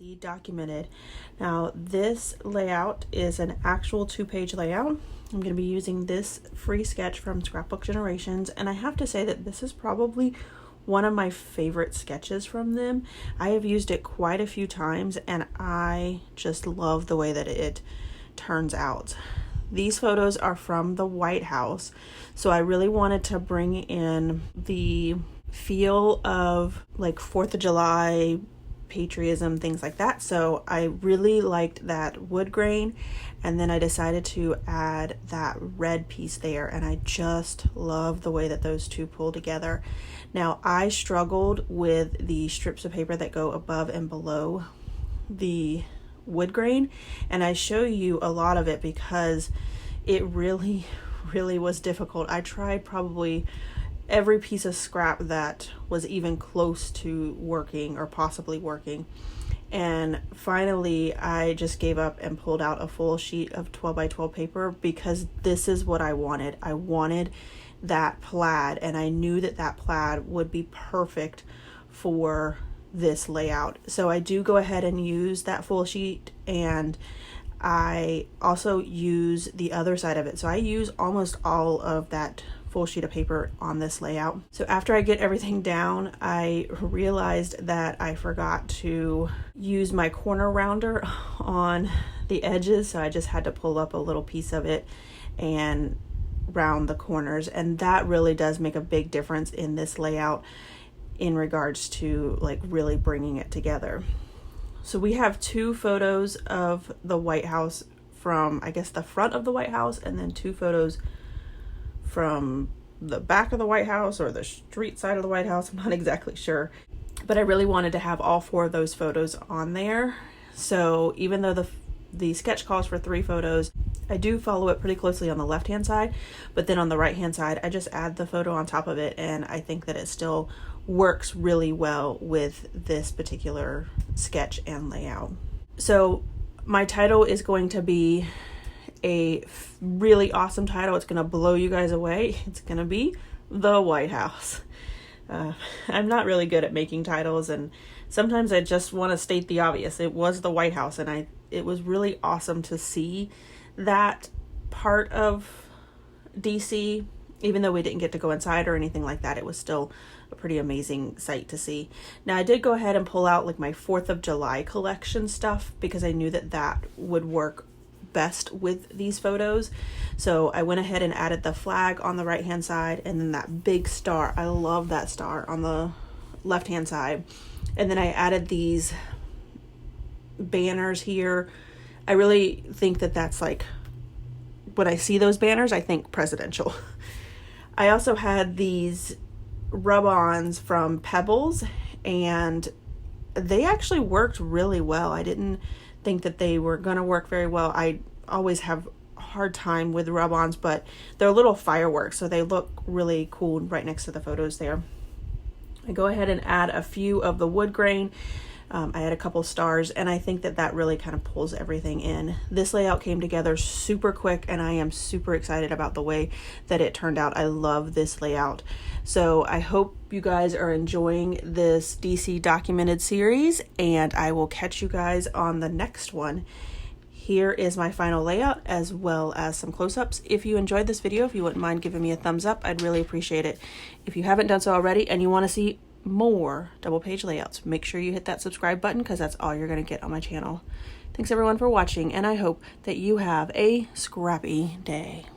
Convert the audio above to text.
DC documented. Now this layout is an actual 2-page layout. I'm going to be using this free sketch from Scrapbook Generations, and I have to say that this is probably one of my favorite sketches from them. I have used it quite a few times and I just love the way that it turns out. These photos are from the White House, so I really wanted to bring in the feel of like 4th of July, patriotism, things like that. So I really liked that wood grain, and then I decided to add that red piece there, and I just love the way that those two pull together. Now I struggled with the strips of paper that go above and below the wood grain, and I show you a lot of it because it really was difficult. I tried probably every piece of scrap that was even close to working or possibly working, and finally I just gave up and pulled out a full sheet of 12 by 12 paper because this is what I wanted. I wanted that plaid, and I knew that that plaid would be perfect for this layout. So I do go ahead and use that full sheet, and I also use the other side of it. So I use almost all of that full sheet of paper on this layout. So after I get everything down, I realized that I forgot to use my corner rounder on the edges, so I just had to pull up a little piece of it and round the corners, and that really does make a big difference in this layout in regards to like really bringing it together. So we have 2 photos of the White House from, I guess, the front of the White House, and then 2 photos from the back of the White House or the street side of the White House. I'm not exactly sure, but I really wanted to have all 4 of those photos on there. So even though the sketch calls for 3 photos, I do follow it pretty closely on the left hand side, but then on the right hand side I just add the photo on top of it, and I think that it still works really well with this particular sketch and layout. So my title is going to be a really awesome title. It's going to blow you guys away. It's going to be The White House. I'm not really good at making titles, and sometimes I just want to state the obvious. It was the White House, and it was really awesome to see that part of DC. Even though we didn't get to go inside or anything like that, it was still a pretty amazing sight to see. Now I did go ahead and pull out like my 4th of July collection stuff because I knew that that would work best with these photos. So I went ahead and added the flag on the right hand side, and then that big star. I love that star on the left hand side. And then I added these banners here. I really think that that's like, when I see those banners, I think presidential. I also had these rub-ons from Pebbles, and they actually worked really well. I didn't think that they were gonna work very well. I always have a hard time with rub-ons, but they're little fireworks, so they look really cool right next to the photos there. I go ahead and add a few of the wood grain. I had a couple stars, and I think that that really kind of pulls everything in. This layout came together super quick, and I am super excited about the way that it turned out. I love this layout. So I hope you guys are enjoying this DC documented series, and I will catch you guys on the next one. Here is my final layout as well as some close-ups. If you enjoyed this video, if you wouldn't mind giving me a thumbs up, I'd really appreciate it. If you haven't done so already and you want to see more double page layouts, make sure you hit that subscribe button because that's all you're going to get on my channel. Thanks everyone for watching, and I hope that you have a scrappy day.